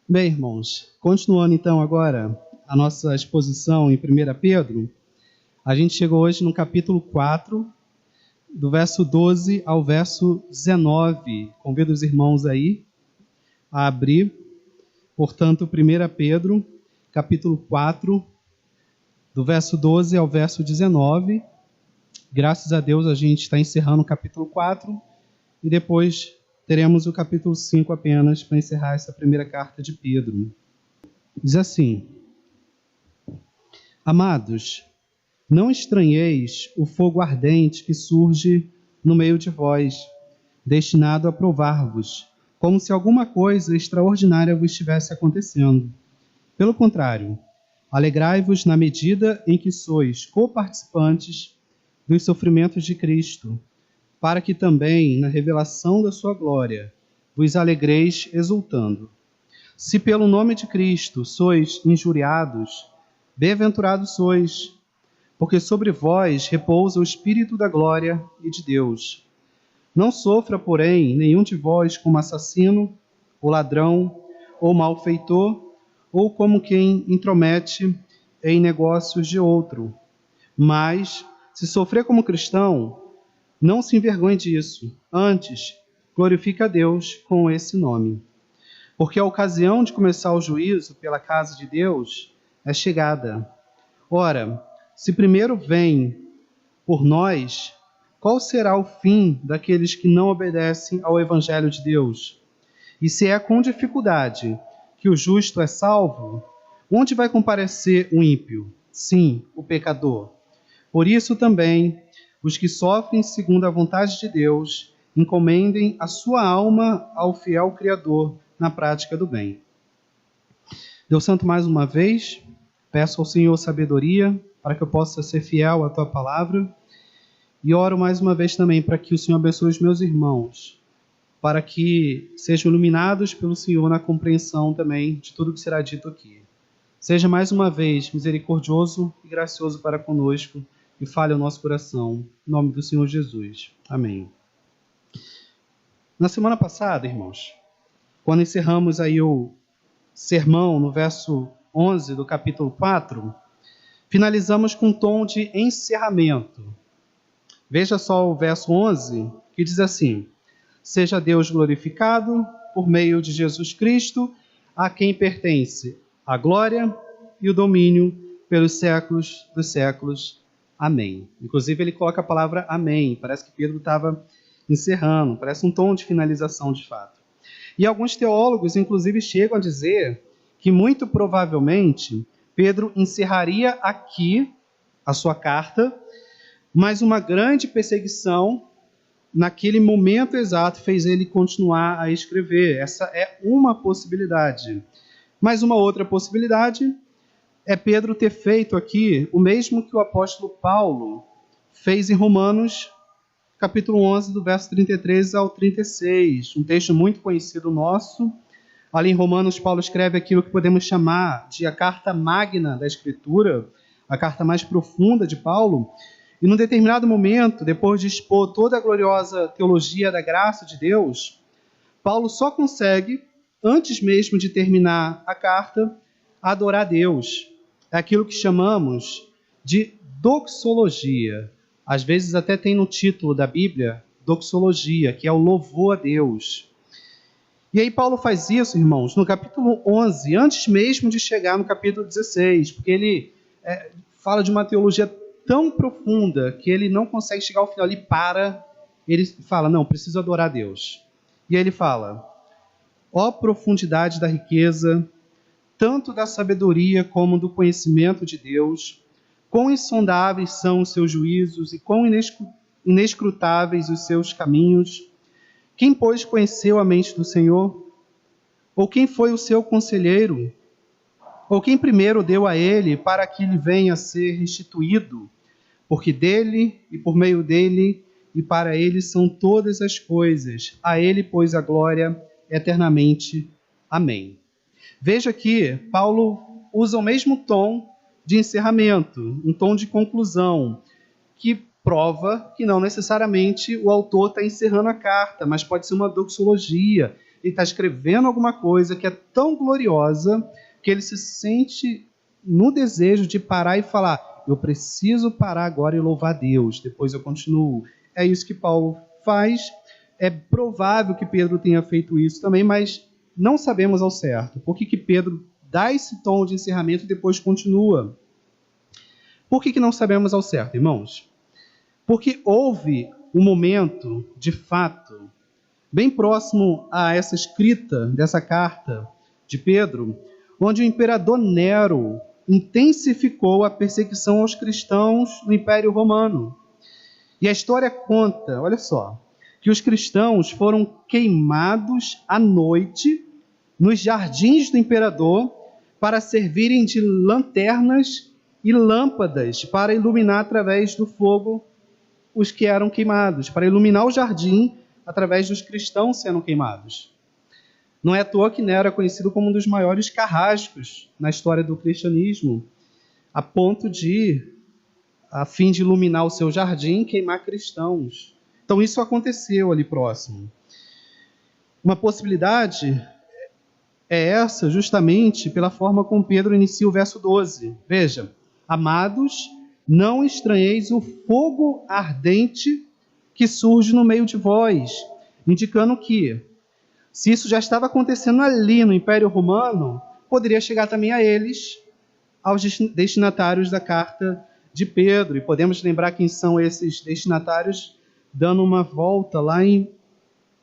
Bem, irmãos, continuando então agora a nossa exposição em 1 Pedro, a gente chegou hoje no capítulo 4, do verso 12 ao verso 19. Convido os irmãos aí a abrir, portanto, 1 Pedro, capítulo 4, do verso 12 ao verso 19. Graças a Deus a gente está encerrando o capítulo 4 e depois teremos o capítulo 5 apenas para encerrar essa primeira carta de Pedro. Diz assim: Amados, não estranheis o fogo ardente que surge no meio de vós, destinado a provar-vos, como se alguma coisa extraordinária vos estivesse acontecendo. Pelo contrário, alegrai-vos na medida em que sois coparticipantes dos sofrimentos de Cristo, para que também, na revelação da sua glória, vos alegreis exultando. Se pelo nome de Cristo sois injuriados, bem-aventurados sois, porque sobre vós repousa o Espírito da glória e de Deus. Não sofra, porém, nenhum de vós como assassino, ou ladrão, ou malfeitor, ou como quem intromete em negócios de outro. Mas, se sofrer como cristão, não se envergonhe disso. Antes, glorifique a Deus com esse nome. Porque a ocasião de começar o juízo pela casa de Deus é chegada. Ora, se primeiro vem por nós, qual será o fim daqueles que não obedecem ao Evangelho de Deus? E se é com dificuldade que o justo é salvo, onde vai comparecer o ímpio? Sim, o pecador. Por isso também, os que sofrem segundo a vontade de Deus, encomendem a sua alma ao fiel Criador na prática do bem. Deus Santo, mais uma vez, peço ao Senhor sabedoria para que eu possa ser fiel à Tua palavra e oro mais uma vez também para que o Senhor abençoe os meus irmãos, para que sejam iluminados pelo Senhor na compreensão também de tudo que será dito aqui. Seja mais uma vez misericordioso e gracioso para conosco e fale ao nosso coração. Em nome do Senhor Jesus. Amém. Na semana passada, irmãos, quando encerramos aí o sermão no verso 11 do capítulo 4, finalizamos com um tom de encerramento. Veja só o verso 11, que diz assim: Seja Deus glorificado por meio de Jesus Cristo, a quem pertence a glória e o domínio pelos séculos dos séculos. Amém. Inclusive ele coloca a palavra amém. Parece que Pedro estava encerrando. Parece um tom de finalização de fato. E alguns teólogos, inclusive, chegam a dizer que muito provavelmente Pedro encerraria aqui a sua carta, mas uma grande perseguição naquele momento exato fez ele continuar a escrever. Essa é uma possibilidade. Mas uma outra possibilidade é Pedro ter feito aqui o mesmo que o apóstolo Paulo fez em Romanos, capítulo 11, do verso 33 ao 36. Um texto muito conhecido nosso. Ali em Romanos, Paulo escreve aquilo que podemos chamar de a carta magna da Escritura, a carta mais profunda de Paulo. E num determinado momento, depois de expor toda a gloriosa teologia da graça de Deus, Paulo só consegue, antes mesmo de terminar a carta, adorar a Deus. É aquilo que chamamos de doxologia. Às vezes até tem no título da Bíblia, doxologia, que é o louvor a Deus. E aí Paulo faz isso, irmãos, no capítulo 11, antes mesmo de chegar no capítulo 16, porque ele fala de uma teologia tão profunda que ele não consegue chegar ao final, ele fala, não, preciso adorar a Deus. E aí ele fala, ó profundidade da riqueza, tanto da sabedoria como do conhecimento de Deus, quão insondáveis são os seus juízos e quão inescrutáveis os seus caminhos. Quem, pois, conheceu a mente do Senhor? Ou quem foi o seu conselheiro? Ou quem primeiro deu a ele para que lhe venha a ser restituído? Porque dele, e por meio dele, e para ele são todas as coisas. A ele, pois, a glória eternamente. Amém. Veja que Paulo usa o mesmo tom de encerramento, um tom de conclusão, que prova que não necessariamente o autor está encerrando a carta, mas pode ser uma doxologia. ele está escrevendo alguma coisa que é tão gloriosa que ele se sente no desejo de parar e falar: eu preciso parar agora e louvar a Deus, depois eu continuo. É isso que Paulo faz. É provável que Pedro tenha feito isso também, mas não sabemos ao certo. Por que Pedro dá esse tom de encerramento e depois continua? Por que não sabemos ao certo, irmãos? Porque houve um momento, de fato, bem próximo a essa escrita dessa carta de Pedro, onde o imperador Nero intensificou a perseguição aos cristãos no Império Romano. E a história conta, olha só, que os cristãos foram queimados à noite nos jardins do imperador para servirem de lanternas e lâmpadas para iluminar através do fogo os que eram queimados, para iluminar o jardim através dos cristãos sendo queimados. Não é à toa que Nero é conhecido como um dos maiores carrascos na história do cristianismo, a ponto de, a fim de iluminar o seu jardim, queimar cristãos. Então isso aconteceu ali próximo. Uma possibilidade é essa justamente pela forma como Pedro inicia o verso 12. Veja: amados, não estranheis o fogo ardente que surge no meio de vós, indicando que, se isso já estava acontecendo ali no Império Romano, poderia chegar também a eles, aos destinatários da carta de Pedro. E podemos lembrar quem são esses destinatários, dando uma volta lá em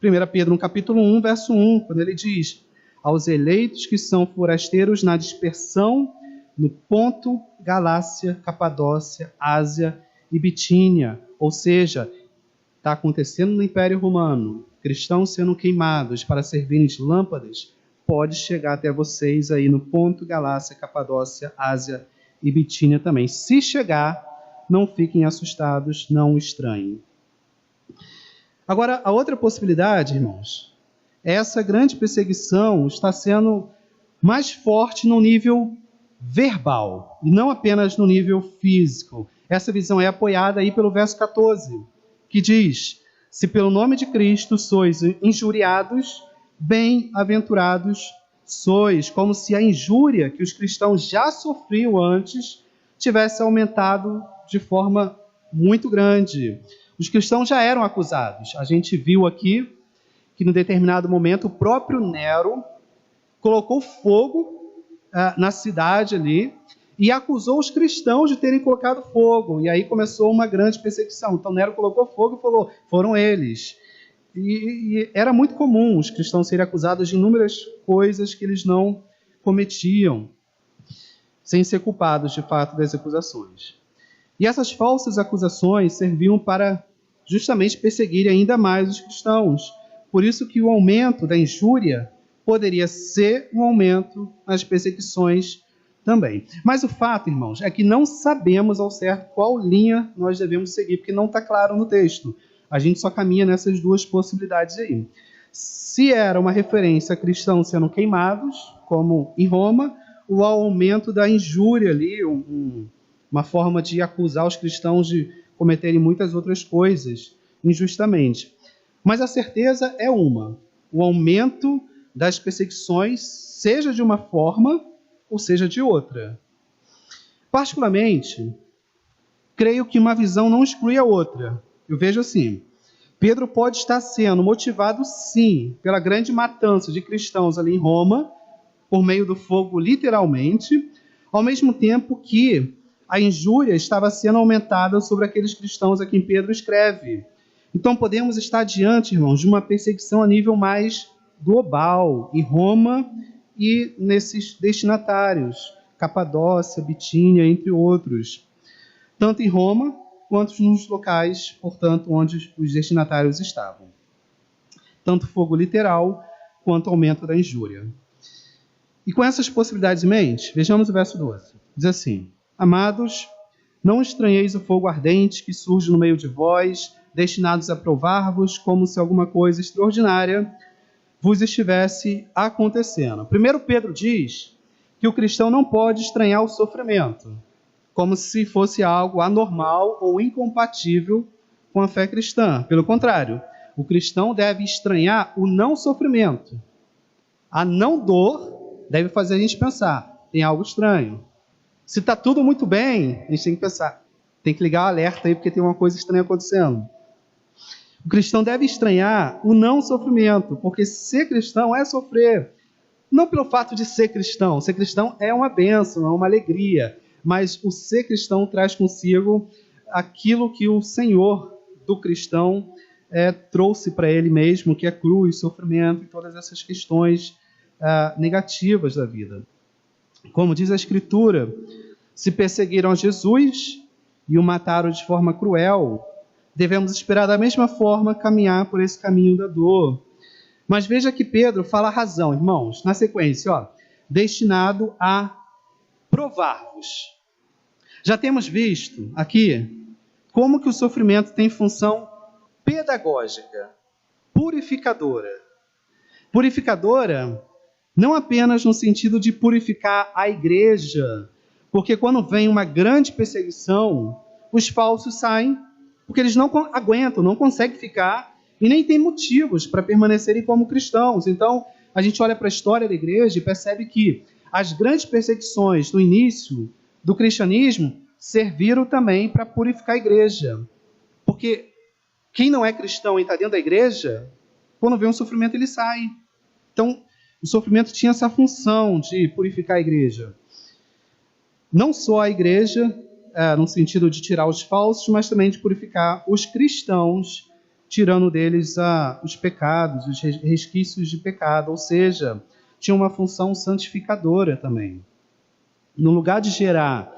1 Pedro, no capítulo 1, verso 1, quando ele diz: aos eleitos que são forasteiros na dispersão, no Ponto, Galácia, Capadócia, Ásia e Bitínia. Ou seja, está acontecendo no Império Romano, cristãos sendo queimados para servirem de lâmpadas, pode chegar até vocês aí no Ponto, Galácia, Capadócia, Ásia e Bitínia também. Se chegar, não fiquem assustados, não estranhem. Agora, a outra possibilidade, irmãos, essa grande perseguição está sendo mais forte no nível verbal, e não apenas no nível físico. Essa visão é apoiada aí pelo verso 14, que diz: se pelo nome de Cristo sois injuriados, bem-aventurados sois, como se a injúria que os cristãos já sofriam antes tivesse aumentado de forma muito grande. Os cristãos já eram acusados. A gente viu aqui que, em determinado momento, o próprio Nero colocou fogo na cidade ali e acusou os cristãos de terem colocado fogo. E aí começou uma grande perseguição. Então Nero colocou fogo e falou: foram eles. E era muito comum os cristãos serem acusados de inúmeras coisas que eles não cometiam, sem ser culpados, de fato, das acusações. E essas falsas acusações serviam para justamente perseguir ainda mais os cristãos. Por isso que o aumento da injúria poderia ser um aumento nas perseguições também. Mas o fato, irmãos, é que não sabemos ao certo qual linha nós devemos seguir, porque não está claro no texto. A gente só caminha nessas duas possibilidades aí. Se era uma referência a cristãos sendo queimados, como em Roma, o aumento da injúria ali, uma forma de acusar os cristãos de cometerem muitas outras coisas injustamente. Mas a certeza é uma: o aumento das perseguições, seja de uma forma ou seja de outra. Particularmente, creio que uma visão não exclui a outra. Eu vejo assim: Pedro pode estar sendo motivado, sim, pela grande matança de cristãos ali em Roma, por meio do fogo, literalmente, ao mesmo tempo que a injúria estava sendo aumentada sobre aqueles cristãos a quem Pedro escreve. Então podemos estar diante, irmãos, de uma perseguição a nível mais global, em Roma e nesses destinatários, Capadócia, Bitínia, entre outros. Tanto em Roma, quanto nos locais, portanto, onde os destinatários estavam. Tanto fogo literal, quanto aumento da injúria. E com essas possibilidades em mente, vejamos o verso 12. Diz assim: amados, não estranheis o fogo ardente que surge no meio de vós, destinados a provar-vos como se alguma coisa extraordinária vos estivesse acontecendo. Primeiro Pedro diz que o cristão não pode estranhar o sofrimento, como se fosse algo anormal ou incompatível com a fé cristã. Pelo contrário, o cristão deve estranhar o não sofrimento, A não dor deve fazer a gente pensar, tem algo estranho. Se está tudo muito bem, a gente tem que pensar, tem que ligar o alerta aí porque tem uma coisa estranha acontecendo. O cristão deve estranhar o não sofrimento, porque ser cristão é sofrer. Não pelo fato de ser cristão é uma bênção, é uma alegria, mas o ser cristão traz consigo aquilo que o Senhor do cristão trouxe para ele mesmo, que é cruz, sofrimento e todas essas questões negativas da vida. Como diz a Escritura, se perseguiram Jesus e o mataram de forma cruel, devemos esperar da mesma forma caminhar por esse caminho da dor. Mas veja que Pedro fala a razão, irmãos, na sequência, destinado a provar-vos. Já temos visto aqui como que o sofrimento tem função pedagógica, purificadora. Purificadora não apenas no sentido de purificar a igreja, porque quando vem uma grande perseguição, os falsos saem, porque eles não aguentam, não conseguem ficar e nem têm motivos para permanecerem como cristãos. Então, a gente olha para a história da igreja e percebe que as grandes perseguições no início do cristianismo serviram também para purificar a igreja. Porque quem não é cristão e está dentro da igreja, quando vê um sofrimento, ele sai. Então, o sofrimento tinha essa função de purificar a igreja. Não só a igreja, no sentido de tirar os falsos, mas também de purificar os cristãos, tirando deles os pecados, os resquícios de pecado. Ou seja, tinha uma função santificadora também. No lugar de gerar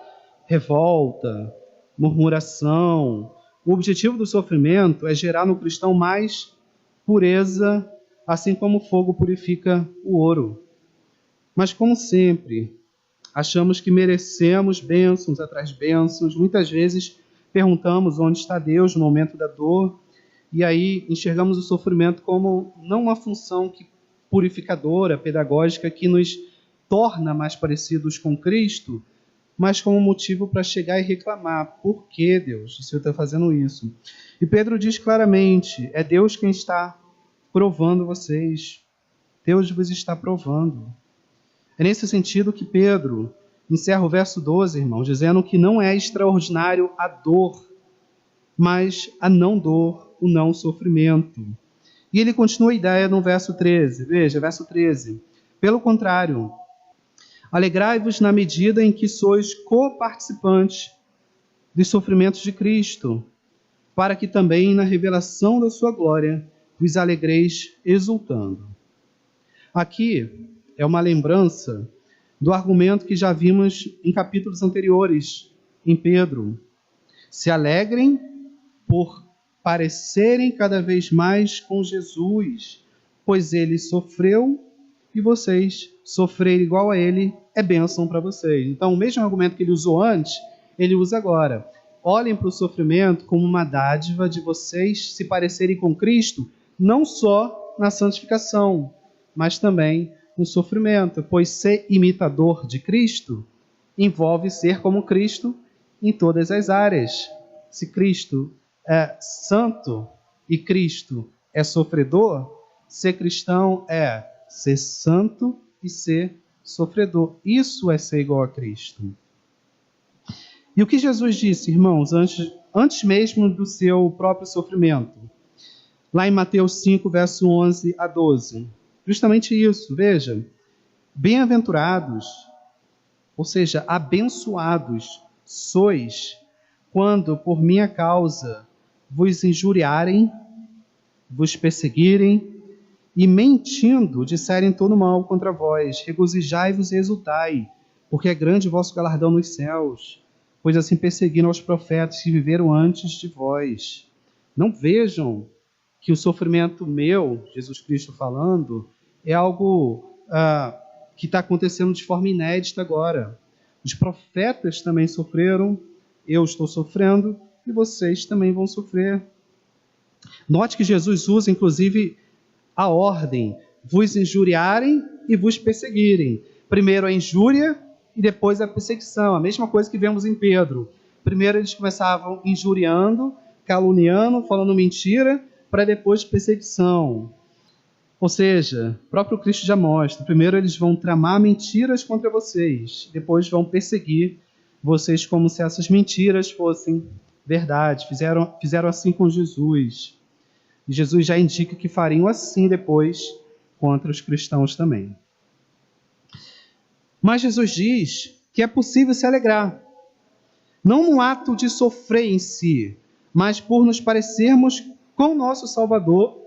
revolta, murmuração, o objetivo do sofrimento é gerar no cristão mais pureza, assim como o fogo purifica o ouro. Mas, como sempre, achamos que merecemos bênçãos atrás de bênçãos. Muitas vezes perguntamos onde está Deus no momento da dor, e aí enxergamos o sofrimento como não uma função purificadora, pedagógica, que nos torna mais parecidos com Cristo, mas como motivo para chegar e reclamar. Por que, Deus, o Senhor está fazendo isso? E Pedro diz claramente, é Deus quem está provando vocês. Deus vos está provando. É nesse sentido que Pedro encerra o verso 12, irmãos, dizendo que não é extraordinário a dor, mas a não dor, o não sofrimento. E ele continua a ideia no verso 13. Veja, verso 13. Pelo contrário, alegrai-vos na medida em que sois coparticipantes dos sofrimentos de Cristo, para que também na revelação da sua glória vos alegreis exultando. Aqui é uma lembrança do argumento que já vimos em capítulos anteriores, em Pedro. Se alegrem por parecerem cada vez mais com Jesus, pois ele sofreu e vocês sofrerem igual a ele é bênção para vocês. Então, o mesmo argumento que ele usou antes, ele usa agora. Olhem para o sofrimento como uma dádiva de vocês se parecerem com Cristo, não só na santificação, mas também no sofrimento, pois ser imitador de Cristo envolve ser como Cristo em todas as áreas. Se Cristo é santo e Cristo é sofredor, ser cristão é ser santo e ser sofredor. Isso é ser igual a Cristo. E o que Jesus disse, irmãos, antes mesmo do seu próprio sofrimento? Lá em Mateus 5, verso 11 a 12. Justamente isso, veja. Bem-aventurados, ou seja, abençoados sois, quando por minha causa vos injuriarem, vos perseguirem e mentindo disserem todo mal contra vós. Regozijai-vos e exultai, porque é grande o vosso galardão nos céus, pois assim perseguiram os profetas que viveram antes de vós. Não vejam que o sofrimento meu, Jesus Cristo falando, é algo que está acontecendo de forma inédita agora. Os profetas também sofreram, eu estou sofrendo e vocês também vão sofrer. Note que Jesus usa, inclusive, a ordem, vos injuriarem e vos perseguirem. Primeiro a injúria e depois a perseguição. A mesma coisa que vemos em Pedro. Primeiro eles começavam injuriando, caluniando, falando mentira, para depois perseguição. Ou seja, o próprio Cristo já mostra. Primeiro eles vão tramar mentiras contra vocês, depois vão perseguir vocês como se essas mentiras fossem verdade. Fizeram assim com Jesus. E Jesus já indica que fariam assim depois contra os cristãos também. Mas Jesus diz que é possível se alegrar. Não no ato de sofrer em si, mas por nos parecermos com o nosso Salvador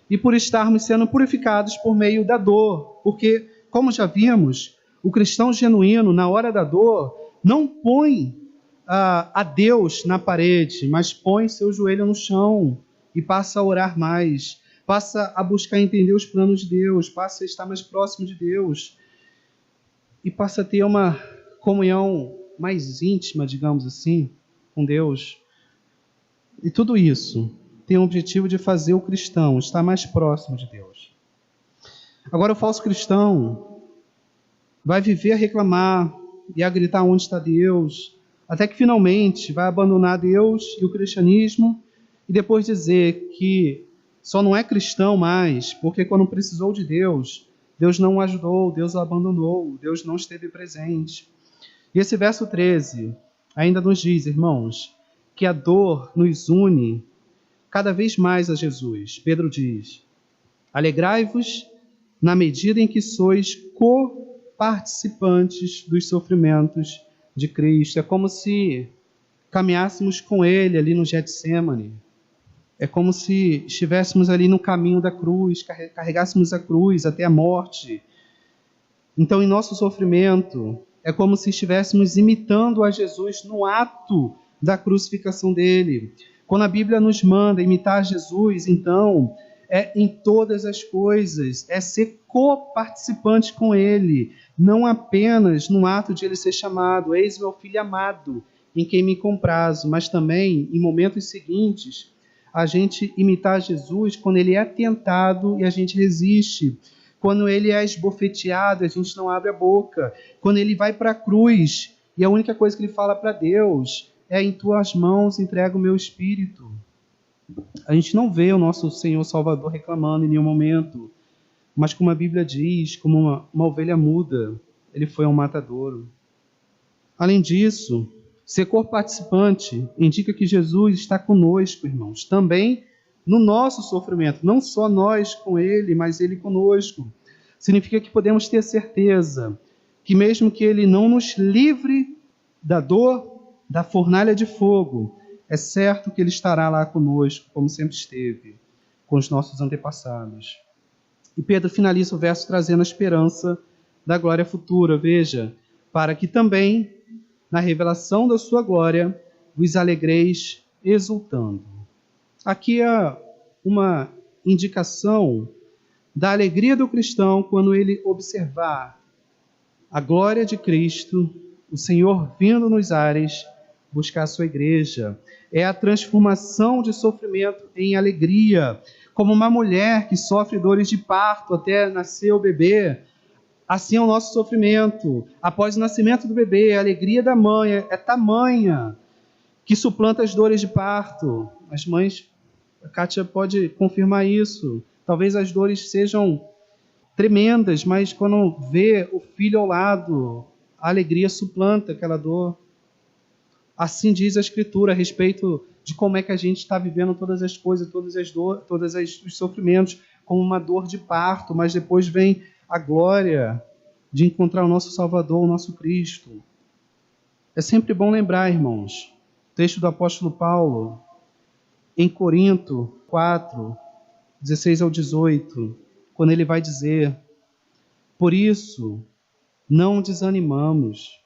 e por estarmos sendo purificados por meio da dor. Porque, como já vimos, o cristão genuíno, na hora da dor, não põe a Deus na parede, mas põe seu joelho no chão e passa a orar mais, passa a buscar entender os planos de Deus, passa a estar mais próximo de Deus e passa a ter uma comunhão mais íntima, digamos assim, com Deus. E tudo isso tem o objetivo de fazer o cristão estar mais próximo de Deus. Agora, o falso cristão vai viver a reclamar e a gritar onde está Deus, até que finalmente vai abandonar Deus e o cristianismo e depois dizer que só não é cristão mais porque quando precisou de Deus, Deus não o ajudou, Deus o abandonou, Deus não esteve presente. E esse verso 13 ainda nos diz, irmãos, que a dor nos une cada vez mais a Jesus. Pedro diz: alegrai-vos na medida em que sois co-participantes dos sofrimentos de Cristo. É como se caminhássemos com Ele ali no Getsêmani. É como se estivéssemos ali no caminho da cruz, carregássemos a cruz até a morte. Então, em nosso sofrimento, é como se estivéssemos imitando a Jesus no ato da crucificação dele. Quando a Bíblia nos manda imitar Jesus, então, é em todas as coisas, é ser co-participante com ele, não apenas no ato de ele ser chamado, eis meu filho amado, em quem me comprazo, mas também, em momentos seguintes, a gente imitar Jesus quando ele é tentado e a gente resiste, quando ele é esbofeteado e a gente não abre a boca, quando ele vai para a cruz e a única coisa que ele fala para Deus é: em tuas mãos entrego o meu espírito. A gente não vê o nosso Senhor Salvador reclamando em nenhum momento, mas como a Bíblia diz, como uma ovelha muda, ele foi um matadouro. Além disso, ser co-participante indica que Jesus está conosco, irmãos, também no nosso sofrimento, não só nós com ele, mas ele conosco. Significa que podemos ter certeza que mesmo que ele não nos livre da dor, da fornalha de fogo, é certo que ele estará lá conosco, como sempre esteve, com os nossos antepassados. E Pedro finaliza o verso trazendo a esperança da glória futura. Veja, para que também, na revelação da sua glória, vos alegreis exultando. Aqui é uma indicação da alegria do cristão quando ele observar a glória de Cristo, o Senhor vindo nos ares buscar a sua igreja. É a transformação de sofrimento em alegria. Como uma mulher que sofre dores de parto até nascer o bebê, assim é o nosso sofrimento. Após o nascimento do bebê, a alegria da mãe é tamanha que suplanta as dores de parto. As mães, a Kátia pode confirmar isso. Talvez as dores sejam tremendas, mas quando vê o filho ao lado, a alegria suplanta aquela dor. Assim diz a Escritura a respeito de como é que a gente está vivendo todas as coisas, todos os sofrimentos, como uma dor de parto, mas depois vem a glória de encontrar o nosso Salvador, o nosso Cristo. É sempre bom lembrar, irmãos, o texto do apóstolo Paulo, em Corinto 4, 16 ao 18, quando ele vai dizer: por isso, não desanimamos,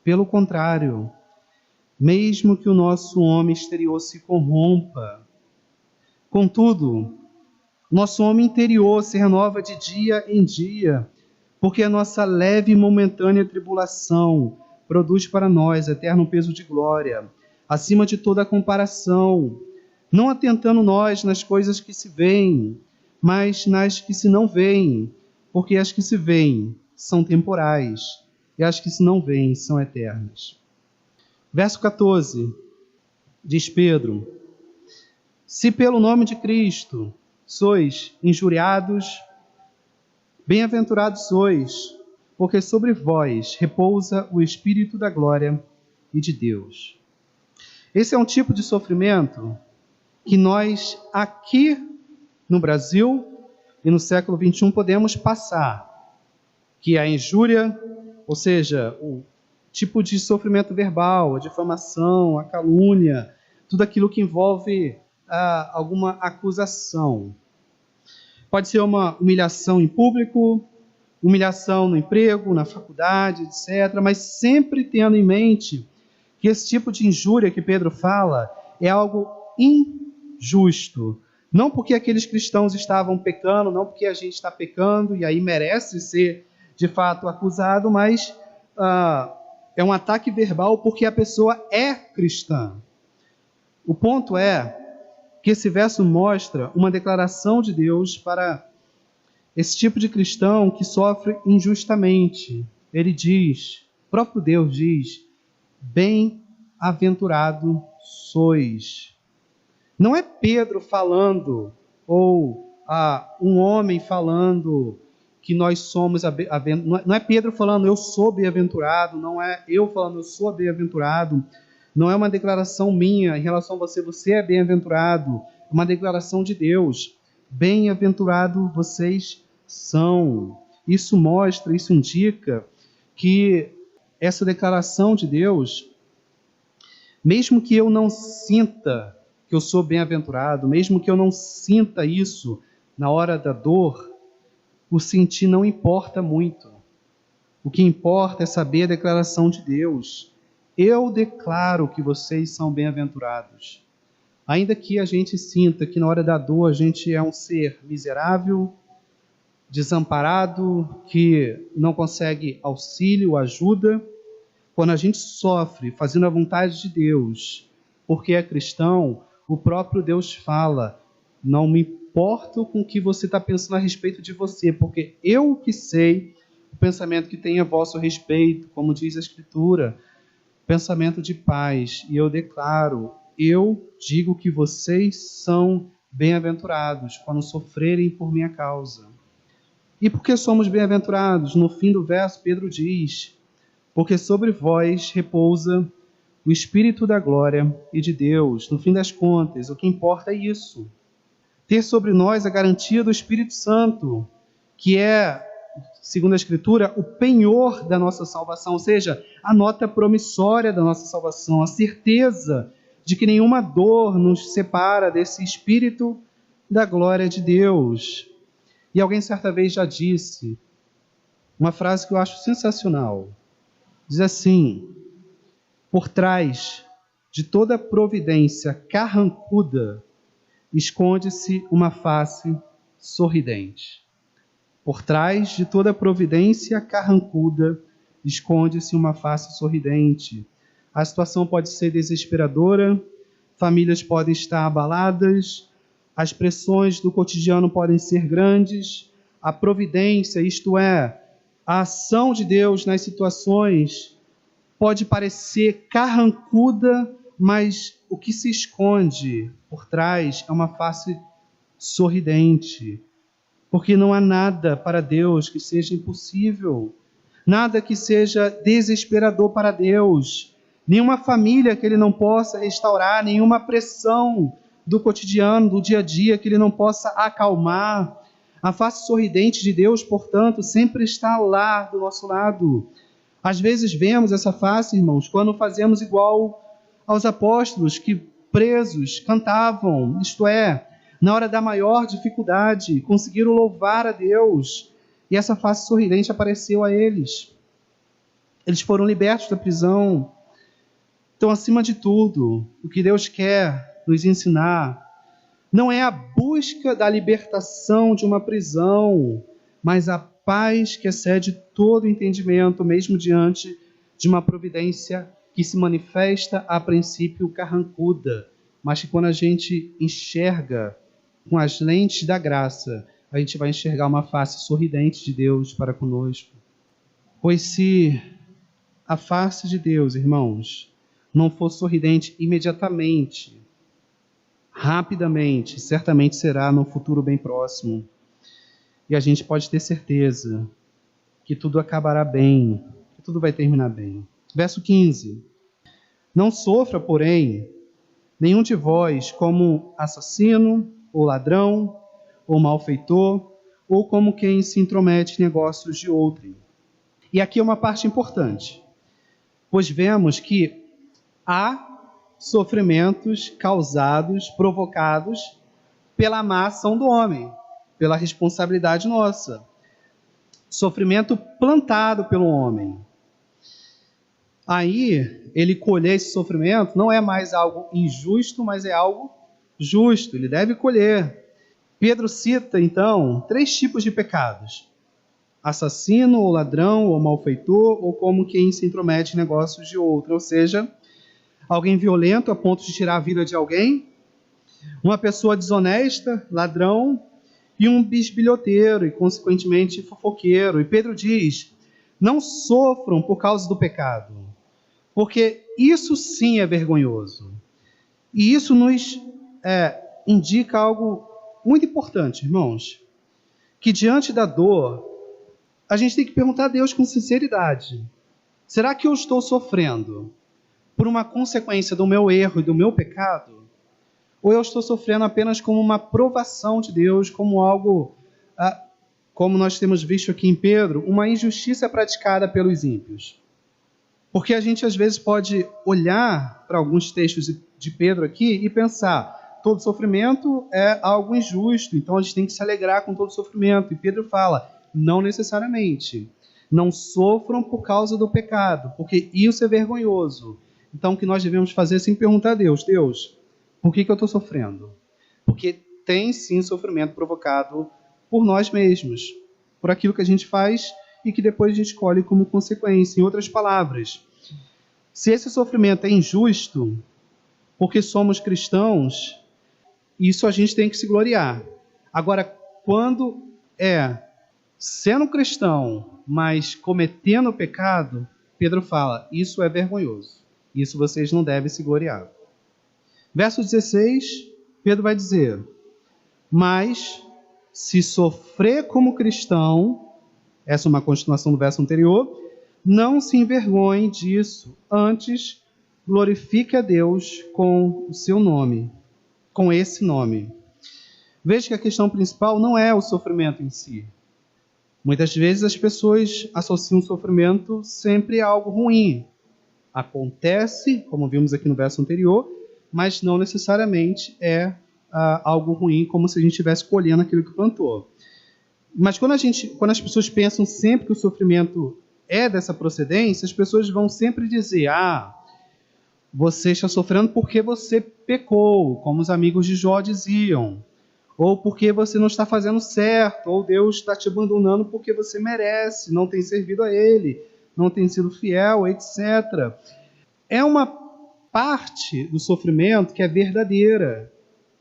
pelo contrário, mesmo que o nosso homem exterior se corrompa, contudo, nosso homem interior se renova de dia em dia, porque a nossa leve e momentânea tribulação produz para nós eterno peso de glória, acima de toda comparação, não atentando nós nas coisas que se veem, mas nas que se não veem, porque as que se veem são temporais, e as que se não veem são eternas. Verso 14, diz Pedro: se pelo nome de Cristo sois injuriados, Bem-aventurados sois, porque sobre vós repousa o Espírito da glória e de Deus. Esse é um tipo de sofrimento que nós, aqui no Brasil e no século XXI, podemos passar, que é a injúria, ou seja, o tipo de sofrimento verbal, a difamação, a calúnia, tudo aquilo que envolve alguma acusação. Pode ser uma humilhação em público, humilhação no emprego, na faculdade, etc. Mas sempre tendo em mente que esse tipo de injúria que Pedro fala é algo injusto. Não porque aqueles cristãos estavam pecando, não porque a gente está pecando e aí merece ser, de fato, acusado, mas é um ataque verbal porque a pessoa é cristã. O ponto é que esse verso mostra uma declaração de Deus para esse tipo de cristão que sofre injustamente. Ele diz, o próprio Deus diz, bem-aventurado sois. Não é Pedro falando, ou um homem falando que nós somos, não é Pedro falando eu sou bem-aventurado, não é eu falando eu sou bem-aventurado, não é uma declaração minha em relação a você, você é bem-aventurado, é uma declaração de Deus. Bem-aventurado vocês são. Isso mostra, isso indica que essa declaração de Deus, mesmo que eu não sinta que eu sou bem-aventurado, mesmo que eu não sinta isso na hora da dor, o sentir não importa muito. O que importa é saber a declaração de Deus. Eu declaro que vocês são bem-aventurados. Ainda que a gente sinta que na hora da dor a gente é um ser miserável, desamparado, que não consegue auxílio, ajuda, quando a gente sofre fazendo a vontade de Deus, porque é cristão, o próprio Deus fala, não me importo com o que você está pensando a respeito de você, porque eu que sei o pensamento que tem a vosso respeito, como diz a Escritura, pensamento de paz, e eu declaro, eu digo que vocês são bem-aventurados quando sofrerem por minha causa. E por que somos bem-aventurados? No fim do verso, Pedro diz, porque sobre vós repousa o Espírito da glória e de Deus. No fim das contas, o que importa é isso. Ter sobre nós a garantia do Espírito Santo, que é, segundo a Escritura, o penhor da nossa salvação, ou seja, a nota promissória da nossa salvação, a certeza de que nenhuma dor nos separa desse Espírito da glória de Deus. E alguém certa vez já disse uma frase que eu acho sensacional. Diz assim, por trás de toda providência carrancuda, esconde-se uma face sorridente. Por trás de toda providência carrancuda, esconde-se uma face sorridente. A situação pode ser desesperadora, famílias podem estar abaladas, as pressões do cotidiano podem ser grandes, a providência, isto é, a ação de Deus nas situações pode parecer carrancuda, mas o que se esconde por trás é uma face sorridente. Porque não há nada para Deus que seja impossível, nada que seja desesperador para Deus, nenhuma família que Ele não possa restaurar, nenhuma pressão do cotidiano, do dia a dia que Ele não possa acalmar. A face sorridente de Deus, portanto, sempre está lá do nosso lado. Às vezes vemos essa face, irmãos, quando fazemos igual aos apóstolos que presos cantavam, isto é, na hora da maior dificuldade, conseguiram louvar a Deus, e essa face sorridente apareceu a eles. Eles foram libertos da prisão. Então, acima de tudo, o que Deus quer nos ensinar não é a busca da libertação de uma prisão, mas a paz que excede todo entendimento, mesmo diante de uma providência que se manifesta a princípio carrancuda, mas que quando a gente enxerga com as lentes da graça, a gente vai enxergar uma face sorridente de Deus para conosco. Pois se a face de Deus, irmãos, não for sorridente imediatamente, rapidamente, certamente será no futuro bem próximo. e a gente pode ter certeza que tudo acabará bem, que tudo vai terminar bem. Verso 15. Não sofra, porém, nenhum de vós como assassino, ou ladrão, ou malfeitor, ou como quem se intromete em negócios de outrem. E aqui é uma parte importante, pois vemos que há sofrimentos causados, provocados pela má ação do homem, pela responsabilidade nossa. Sofrimento plantado pelo homem. Aí, ele colher esse sofrimento não é mais algo injusto, mas é algo justo. Ele deve colher. Pedro cita, então, 3 tipos de pecados: assassino, ou ladrão, ou malfeitor, ou como quem se intromete em negócios de outro. Ou seja, alguém violento a ponto de tirar a vida de alguém, uma pessoa desonesta, ladrão, e um bisbilhoteiro e, consequentemente, fofoqueiro. E Pedro diz: não sofram por causa do pecado, porque isso sim é vergonhoso. E isso nos indica algo muito importante, irmãos, que diante da dor, a gente tem que perguntar a Deus com sinceridade: será que eu estou sofrendo por uma consequência do meu erro e do meu pecado? Ou eu estou sofrendo apenas como uma provação de Deus, como algo, como nós temos visto aqui em Pedro, uma injustiça praticada pelos ímpios? Porque a gente às vezes pode olhar para alguns textos de Pedro aqui e pensar: todo sofrimento é algo injusto, então a gente tem que se alegrar com todo sofrimento. E Pedro fala: não necessariamente. Não sofram por causa do pecado, porque isso é vergonhoso. Então o que nós devemos fazer é sempre perguntar a Deus: Deus, por que eu estou sofrendo? Porque tem sim sofrimento provocado por nós mesmos, por aquilo que a gente faz e que depois a gente colhe como consequência. Em outras palavras, se esse sofrimento é injusto, porque somos cristãos, isso a gente tem que se gloriar. Agora, quando é sendo cristão, mas cometendo pecado, Pedro fala: isso é vergonhoso. Isso vocês não devem se gloriar. Verso 16, Pedro vai dizer: mas se sofrer como cristão, essa é uma continuação do verso anterior, não se envergonhe disso, antes glorifique a Deus com o seu nome, com esse nome. Veja que a questão principal não é o sofrimento em si. Muitas vezes as pessoas associam o sofrimento sempre a algo ruim. Acontece, como vimos aqui no verso anterior, mas não necessariamente é algo ruim, como se a gente estivesse colhendo aquilo que plantou. Mas quando as pessoas pensam sempre que o sofrimento é dessa procedência, as pessoas vão sempre dizer: você está sofrendo porque você pecou, como os amigos de Jó diziam, ou porque você não está fazendo certo, ou Deus está te abandonando porque você merece, não tem servido a Ele, não tem sido fiel, etc. É uma parte do sofrimento que é verdadeira.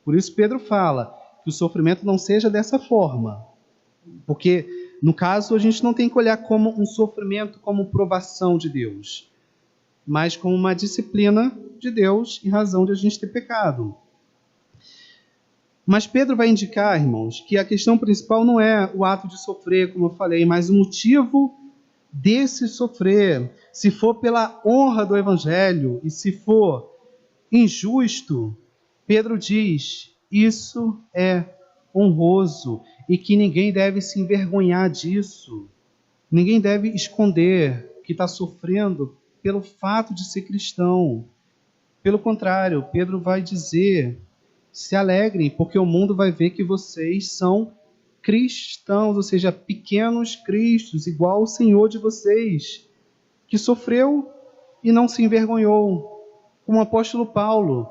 Por isso Pedro fala que o sofrimento não seja dessa forma. Porque, no caso, a gente não tem que olhar como um sofrimento como provação de Deus, mas como uma disciplina de Deus em razão de a gente ter pecado. Mas Pedro vai indicar, irmãos, que a questão principal não é o ato de sofrer, como eu falei, mas o motivo desse sofrer. Se for pela honra do Evangelho e se for injusto, Pedro diz: isso é honroso e que ninguém deve se envergonhar disso. Ninguém deve esconder que está sofrendo pelo fato de ser cristão. Pelo contrário, Pedro vai dizer: se alegrem, porque o mundo vai ver que vocês são cristãos, ou seja, pequenos cristos, igual o Senhor de vocês, que sofreu e não se envergonhou, como o apóstolo Paulo,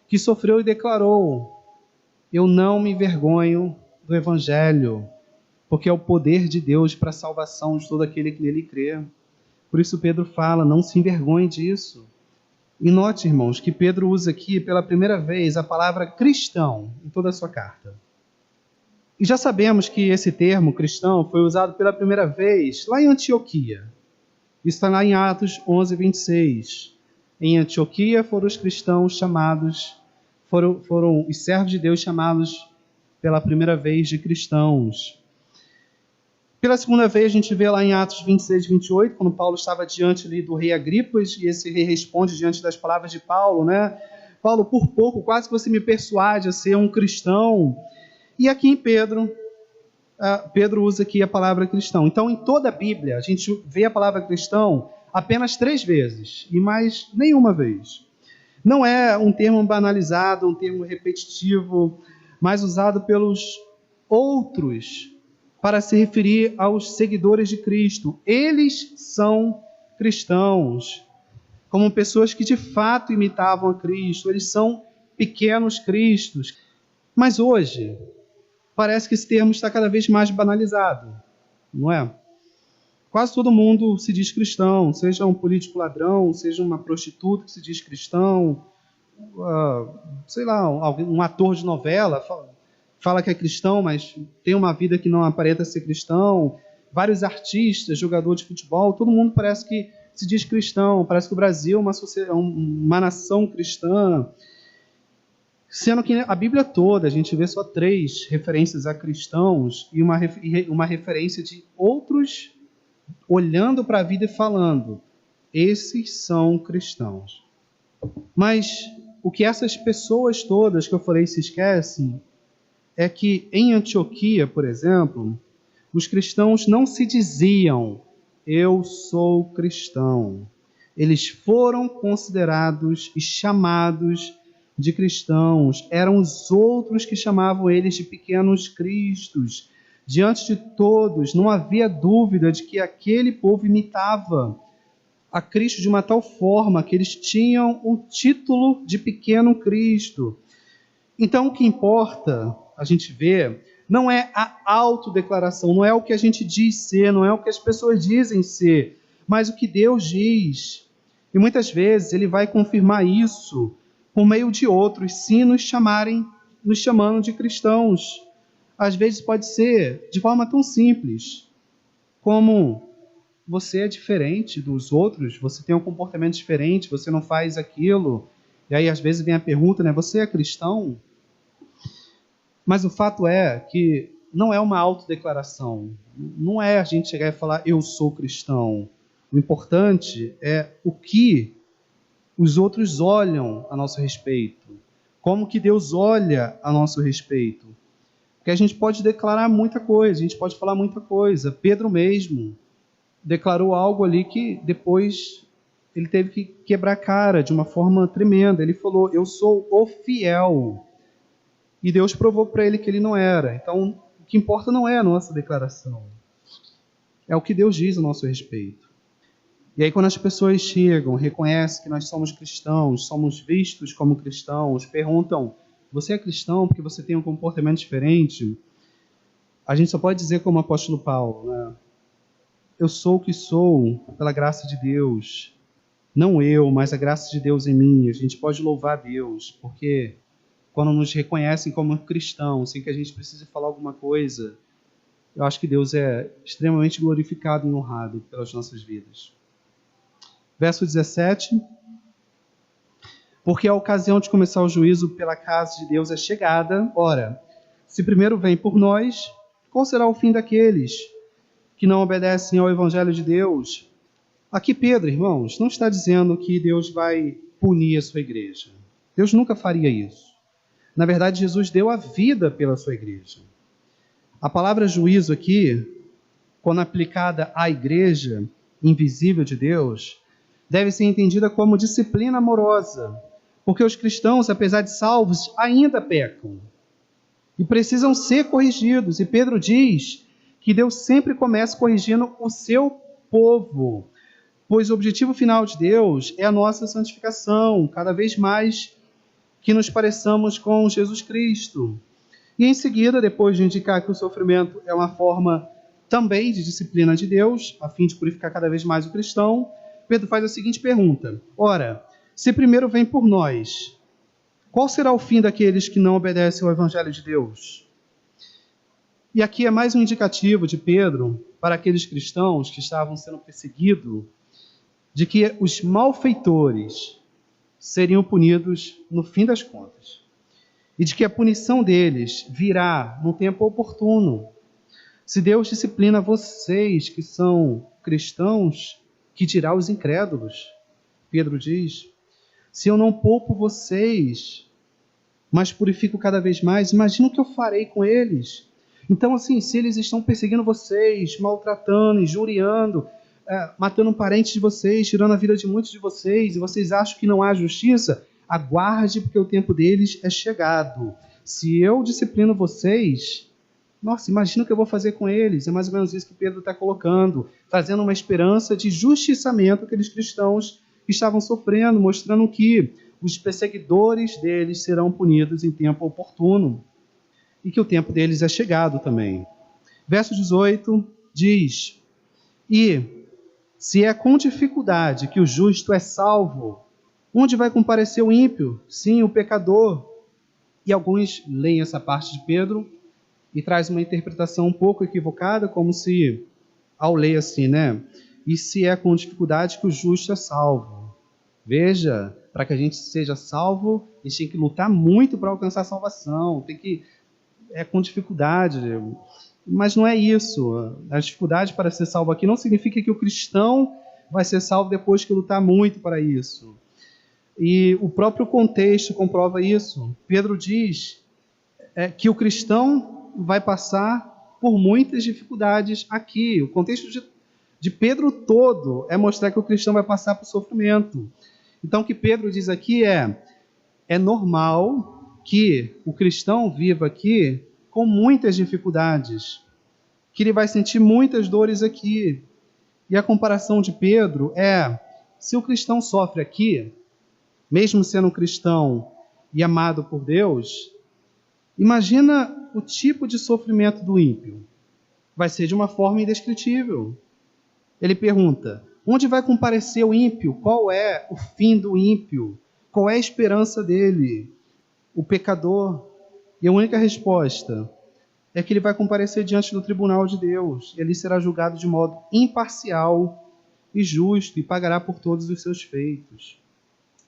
que sofreu e declarou: eu não me envergonho do Evangelho, porque é o poder de Deus para a salvação de todo aquele que nele crê. Por isso Pedro fala: não se envergonhe disso. E note, irmãos, que Pedro usa aqui pela primeira vez a palavra cristão em toda a sua carta. E já sabemos que esse termo cristão foi usado pela primeira vez lá em Antioquia. Isso está lá em Atos 11, 26. Em Antioquia foram os cristãos chamados, foram os servos de Deus chamados pela primeira vez de cristãos. Pela segunda vez, a gente vê lá em Atos 26, 28, quando Paulo estava diante ali do rei Agripas, e esse rei responde diante das palavras de Paulo, né? Paulo, por pouco, quase que você me persuade a ser um cristão. E aqui em Pedro, Pedro usa aqui a palavra cristão. Então, em toda a Bíblia, a gente vê a palavra cristão apenas 3 vezes, e mais nenhuma vez. Não é um termo banalizado, um termo repetitivo, mas usado pelos outros para se referir aos seguidores de Cristo. Eles são cristãos, como pessoas que de fato imitavam a Cristo. Eles são pequenos cristos. Mas hoje, parece que esse termo está cada vez mais banalizado, não é? Quase todo mundo se diz cristão, seja um político ladrão, seja uma prostituta que se diz cristão, sei lá, um ator de novela fala que é cristão, mas tem uma vida que não aparenta ser cristão. Vários artistas, jogador de futebol, todo mundo parece que se diz cristão. Parece que o Brasil é uma nação cristã. Sendo que a Bíblia toda, a gente vê só 3 referências a cristãos e uma referência de outros olhando para a vida e falando: esses são cristãos. Mas o que essas pessoas todas que eu falei se esquecem é que em Antioquia, por exemplo, os cristãos não se diziam: eu sou cristão. Eles foram considerados e chamados de cristãos. Eram os outros que chamavam eles de pequenos cristos. Diante de todos, não havia dúvida de que aquele povo imitava a Cristo de uma tal forma que eles tinham o título de pequeno Cristo. Então, o que importa, a gente vê, não é a autodeclaração, não é o que a gente diz ser, não é o que as pessoas dizem ser, mas o que Deus diz. E muitas vezes Ele vai confirmar isso por meio de outros, se nos chamando de cristãos. Às vezes pode ser de forma tão simples como: você é diferente dos outros, você tem um comportamento diferente, você não faz aquilo. E aí às vezes vem a pergunta, né? Você é cristão? Mas o fato é que não é uma autodeclaração. Não é a gente chegar e falar: eu sou cristão. O importante é o que os outros olham a nosso respeito. Como que Deus olha a nosso respeito. Porque a gente pode declarar muita coisa, a gente pode falar muita coisa. Pedro mesmo declarou algo ali que depois ele teve que quebrar a cara de uma forma tremenda. Ele falou: eu sou o fiel. E Deus provou para ele que ele não era. Então, o que importa não é a nossa declaração. É o que Deus diz a nosso respeito. E aí, quando as pessoas chegam, reconhecem que nós somos cristãos, somos vistos como cristãos, perguntam: você é cristão porque você tem um comportamento diferente? A gente só pode dizer como o apóstolo Paulo, né? Eu sou o que sou pela graça de Deus. Não eu, mas a graça de Deus em mim. A gente pode louvar a Deus, porque quando nos reconhecem como cristãos, sem que a gente precise falar alguma coisa, eu acho que Deus é extremamente glorificado e honrado pelas nossas vidas. Verso 17. Porque a ocasião de começar o juízo pela casa de Deus é chegada. Ora, se primeiro vem por nós, qual será o fim daqueles que não obedecem ao Evangelho de Deus? Aqui Pedro, irmãos, não está dizendo que Deus vai punir a sua igreja. Deus nunca faria isso. Na verdade, Jesus deu a vida pela sua igreja. A palavra juízo aqui, quando aplicada à igreja invisível de Deus, deve ser entendida como disciplina amorosa, porque os cristãos, apesar de salvos, ainda pecam e precisam ser corrigidos. E Pedro diz que Deus sempre começa corrigindo o seu povo, pois o objetivo final de Deus é a nossa santificação, cada vez mais que nos pareçamos com Jesus Cristo. E em seguida, depois de indicar que o sofrimento é uma forma também de disciplina de Deus, a fim de purificar cada vez mais o cristão, Pedro faz a seguinte pergunta: ora, se primeiro vem por nós, qual será o fim daqueles que não obedecem ao Evangelho de Deus? E aqui é mais um indicativo de Pedro para aqueles cristãos que estavam sendo perseguidos, de que os malfeitores seriam punidos no fim das contas. E de que a punição deles virá no tempo oportuno. Se Deus disciplina vocês que são cristãos, que dirá os incrédulos? Pedro diz: se eu não poupo vocês, mas purifico cada vez mais, imagina o que eu farei com eles. Então, assim, se eles estão perseguindo vocês, maltratando, injuriando, matando um parente de vocês, tirando a vida de muitos de vocês, e vocês acham que não há justiça, aguarde, porque o tempo deles é chegado. Se eu disciplino vocês, nossa, imagina o que eu vou fazer com eles. É mais ou menos isso que Pedro está colocando, trazendo uma esperança de justiçamento àqueles cristãos que estavam sofrendo, mostrando que os perseguidores deles serão punidos em tempo oportuno e que o tempo deles é chegado também. Verso 18 diz: e se é com dificuldade que o justo é salvo, onde vai comparecer o ímpio? Sim, o pecador. E alguns leem essa parte de Pedro e traz uma interpretação um pouco equivocada, como se, ao ler assim, né? E se é com dificuldade que o justo é salvo. Veja, para que a gente seja salvo, a gente tem que lutar muito para alcançar a salvação, é com dificuldade. Mas não é isso. A dificuldade para ser salvo aqui não significa que o cristão vai ser salvo depois que lutar muito para isso. E o próprio contexto comprova isso. Pedro diz que o cristão vai passar por muitas dificuldades aqui. O contexto de Pedro todo é mostrar que o cristão vai passar por sofrimento. Então, o que Pedro diz aqui é normal que o cristão viva aqui com muitas dificuldades, que ele vai sentir muitas dores aqui. E a comparação de Pedro se o cristão sofre aqui, mesmo sendo um cristão e amado por Deus, imagina o tipo de sofrimento do ímpio. Vai ser de uma forma indescritível. Ele pergunta: onde vai comparecer o ímpio? Qual é o fim do ímpio? Qual é a esperança dele? O pecador. E a única resposta é que ele vai comparecer diante do tribunal de Deus. Ele será julgado de modo imparcial e justo e pagará por todos os seus feitos.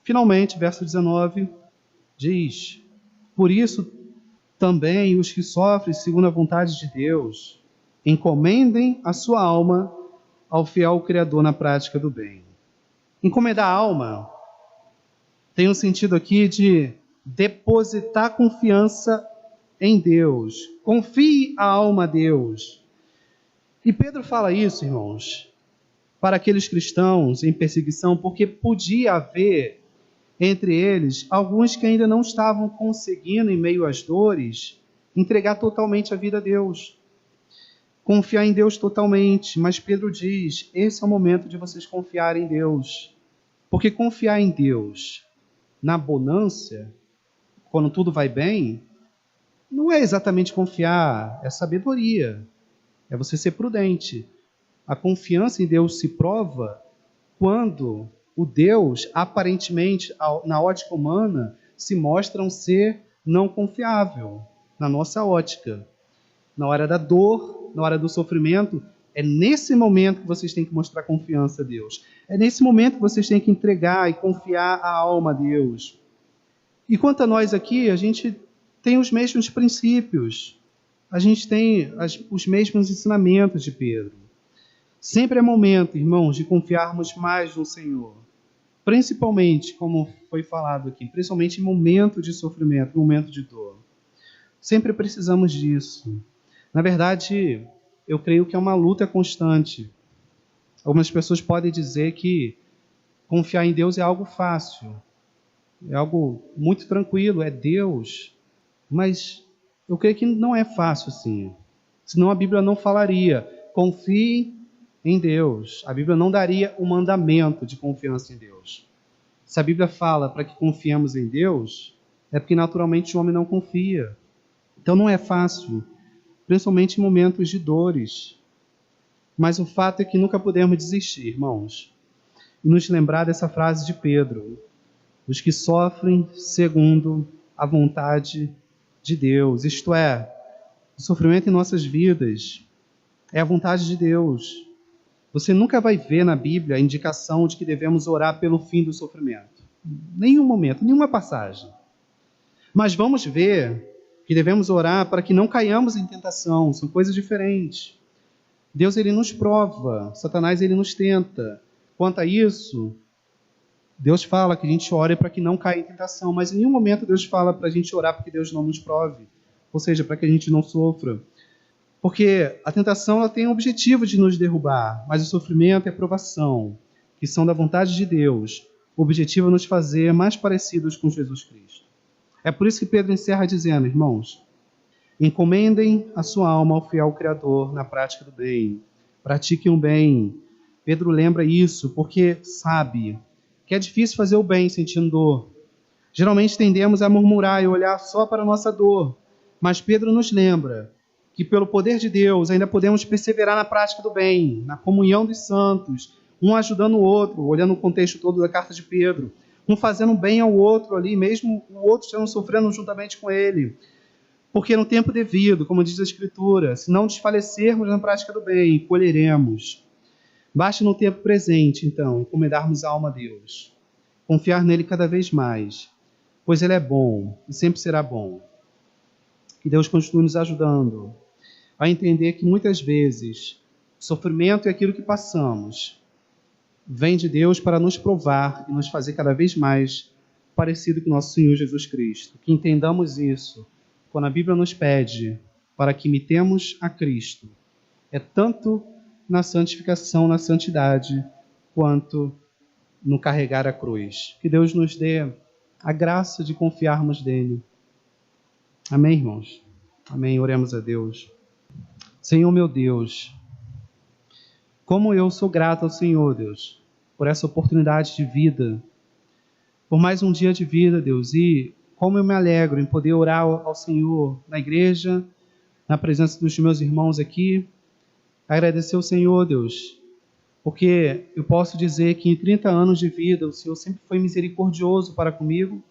Finalmente, verso 19 diz: por isso também os que sofrem segundo a vontade de Deus encomendem a sua alma ao fiel Criador na prática do bem. Encomendar a alma tem um sentido aqui de depositar confiança em Deus. Confie a alma a Deus. E Pedro fala isso, irmãos, para aqueles cristãos em perseguição, porque podia haver entre eles alguns que ainda não estavam conseguindo, em meio às dores, entregar totalmente a vida a Deus. Confiar em Deus totalmente. Mas Pedro diz: esse é o momento de vocês confiarem em Deus. Porque confiar em Deus na bonança, quando tudo vai bem, não é exatamente confiar, é sabedoria. É você ser prudente. A confiança em Deus se prova quando o Deus, aparentemente, na ótica humana, se mostra um ser não confiável, na nossa ótica. Na hora da dor, na hora do sofrimento, é nesse momento que vocês têm que mostrar confiança a Deus. É nesse momento que vocês têm que entregar e confiar a alma a Deus. E quanto a nós aqui, a gente tem os mesmos princípios. A gente tem os mesmos ensinamentos de Pedro. Sempre é momento, irmãos, de confiarmos mais no Senhor. Principalmente, como foi falado aqui, principalmente em momento de sofrimento, momento de dor. Sempre precisamos disso. Na verdade, eu creio que é uma luta constante. Algumas pessoas podem dizer que confiar em Deus é algo fácil, é algo muito tranquilo, é Deus. Mas eu creio que não é fácil assim. Senão a Bíblia não falaria: confie em Deus. A Bíblia não daria o mandamento de confiança em Deus. Se a Bíblia fala para que confiemos em Deus, é porque naturalmente o homem não confia. Então não é fácil, principalmente em momentos de dores. Mas o fato é que nunca podemos desistir, irmãos, e nos lembrar dessa frase de Pedro: os que sofrem segundo a vontade de Deus. Isto é, o sofrimento em nossas vidas é a vontade de Deus. Você nunca vai ver na Bíblia a indicação de que devemos orar pelo fim do sofrimento. Nenhum momento, nenhuma passagem. Mas vamos ver que devemos orar para que não caiamos em tentação. São coisas diferentes. Deus, ele nos prova. Satanás, ele nos tenta. Quanto a isso, Deus fala que a gente ore para que não caia em tentação, mas em nenhum momento Deus fala para a gente orar para que Deus não nos prove. Ou seja, para que a gente não sofra. Porque a tentação ela tem o objetivo de nos derrubar, mas o sofrimento e a provação, que são da vontade de Deus, o objetivo é nos fazer mais parecidos com Jesus Cristo. É por isso que Pedro encerra dizendo, irmãos, encomendem a sua alma ao fiel Criador na prática do bem. Pratiquem o bem. Pedro lembra isso porque sabe que é difícil fazer o bem sentindo dor. Geralmente tendemos a murmurar e olhar só para a nossa dor. Mas Pedro nos lembra que pelo poder de Deus ainda podemos perseverar na prática do bem, na comunhão dos santos, um ajudando o outro, olhando o contexto todo da carta de Pedro, um fazendo bem ao outro ali, mesmo o outro estando sofrendo juntamente com ele. Porque no tempo devido, como diz a Escritura, se não desfalecermos na prática do bem, colheremos. Basta no tempo presente, então, encomendarmos a alma a Deus, confiar nele cada vez mais, pois ele é bom e sempre será bom. Que Deus continue nos ajudando a entender que muitas vezes o sofrimento e aquilo que passamos vem de Deus para nos provar e nos fazer cada vez mais parecido com nosso Senhor Jesus Cristo. Que entendamos isso quando a Bíblia nos pede para que imitemos a Cristo. É tanto na santificação, na santidade, quanto no carregar a cruz. Que Deus nos dê a graça de confiarmos nele. Amém, irmãos? Amém. Oremos a Deus. Senhor, meu Deus, como eu sou grato ao Senhor, Deus, por essa oportunidade de vida, por mais um dia de vida, Deus, e como eu me alegro em poder orar ao Senhor na igreja, na presença dos meus irmãos aqui, agradecer ao Senhor, Deus, porque eu posso dizer que em 30 anos de vida o Senhor sempre foi misericordioso para comigo,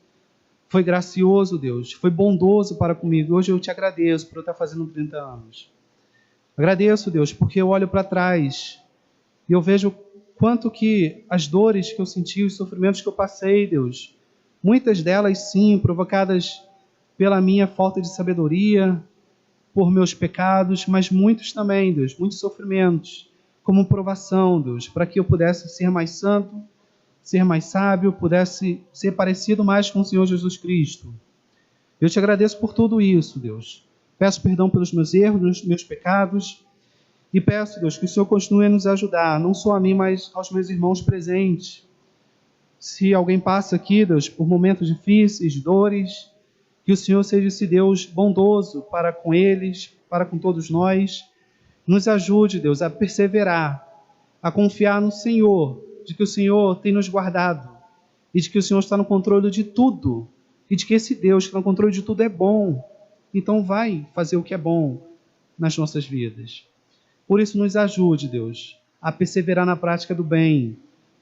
foi gracioso, Deus, foi bondoso para comigo. Hoje eu te agradeço por eu estar fazendo 30 anos. Agradeço, Deus, porque eu olho para trás e eu vejo quanto que as dores que eu senti, os sofrimentos que eu passei, Deus, muitas delas sim, provocadas pela minha falta de sabedoria, por meus pecados, mas muitos também, Deus, muitos sofrimentos, como provação, Deus, para que eu pudesse ser mais santo, ser mais sábio, pudesse ser parecido mais com o Senhor Jesus Cristo. Eu te agradeço por tudo isso, Deus. Peço perdão pelos meus erros, pelos meus pecados, e peço, Deus, que o Senhor continue a nos ajudar, não só a mim, mas aos meus irmãos presentes. Se alguém passa aqui, Deus, por momentos difíceis, dores, que o Senhor seja esse Deus bondoso para com eles, para com todos nós. Nos ajude, Deus, a perseverar, a confiar no Senhor, de que o Senhor tem nos guardado e de que o Senhor está no controle de tudo e de que esse Deus que está no controle de tudo é bom. Então vai fazer o que é bom nas nossas vidas. Por isso nos ajude, Deus, a perseverar na prática do bem,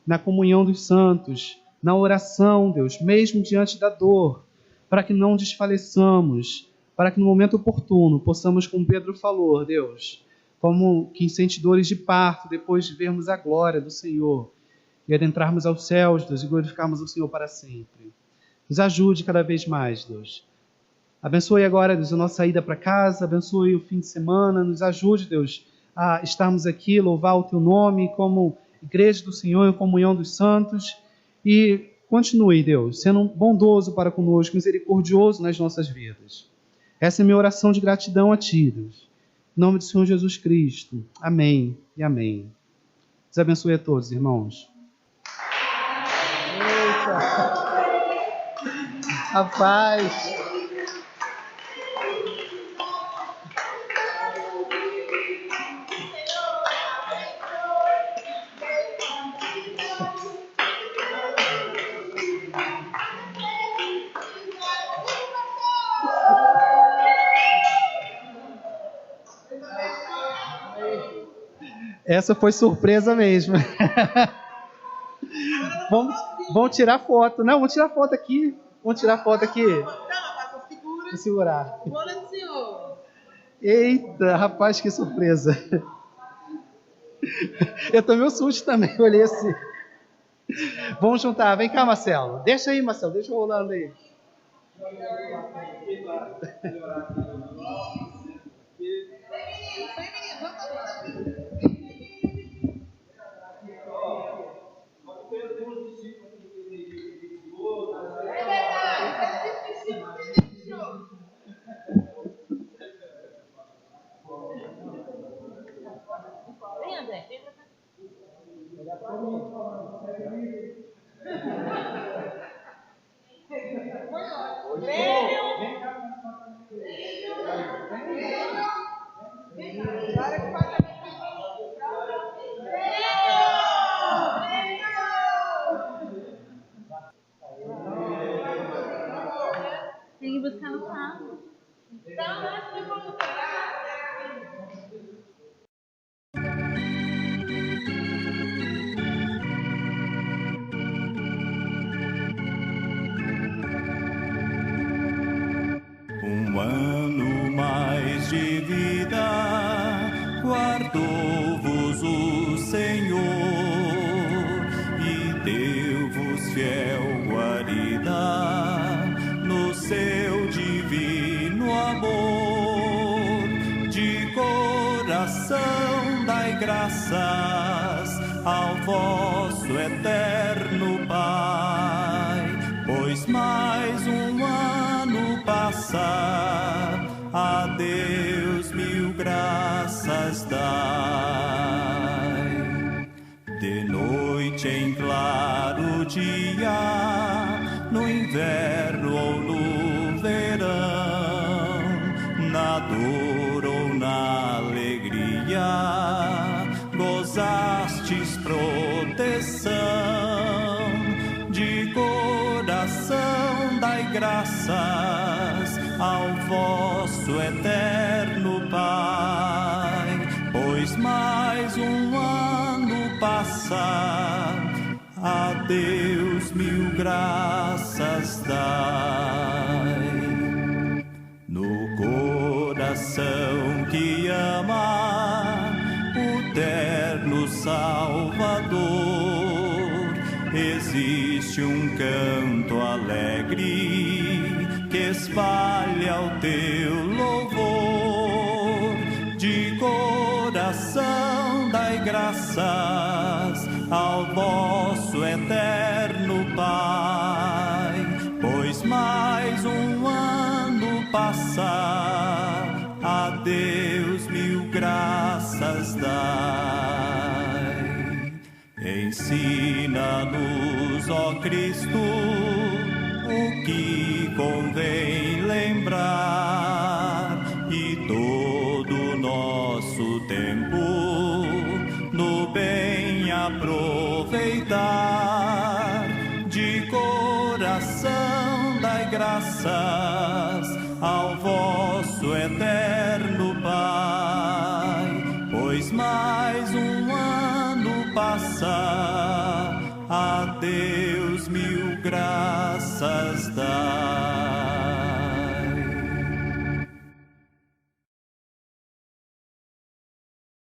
na comunhão dos santos, na oração, Deus, mesmo diante da dor, para que não desfaleçamos, para que no momento oportuno possamos, como Pedro falou, Deus, como quem sente dores de parto, depois de vermos a glória do Senhor e adentrarmos aos céus, Deus, e glorificarmos o Senhor para sempre. Nos ajude cada vez mais, Deus. Abençoe agora, Deus, a nossa ida para casa, abençoe o fim de semana, nos ajude, Deus, a estarmos aqui, louvar o Teu nome como igreja do Senhor, em comunhão dos santos, e continue, Deus, sendo bondoso para conosco, misericordioso nas nossas vidas. Essa é a minha oração de gratidão a Ti, Deus. Em nome do Senhor Jesus Cristo. Amém e amém. Deus abençoe a todos, irmãos. Eita! Rapaz! Essa foi surpresa mesmo. Vamos tirar foto. Não, vamos tirar foto aqui. Vamos tirar foto aqui. Vou segurar. Eita, rapaz, que surpresa. Eu tomei um susto também, olhei assim. Vamos juntar. Vem cá, Marcelo. Deixa aí, Marcelo. Deixa rolando aí. Vem, André, vem pra cá. Tem que buscar no carro. Um ano mais de vida guardou-vos o Senhor e deu-vos fiel guarida no seu divino amor. De coração dai graças ao vosso eterno Pai, pois mais um ano passa, a Deus mil graças dai. De noite em claro dia, no inverno ou no verão, na dor ou na alegria, gozastes proteção. De coração dai graças ao vosso eterno Pai, pois mais um ano passa, a Deus mil graças dai. No coração que ama o terno Salvador, existe um canto alegre que espalha o teu louvor. De coração dai graças ao vosso eterno Pai, pois mais um ano passa, a Deus mil graças dai. Ensina-nos, ó Cristo, o que convém lembrar, e todo nosso tempo no bem aproveitar. De coração dai graças ao vosso eterno Pai, pois mais um ano passa, a Deus mil graças dai.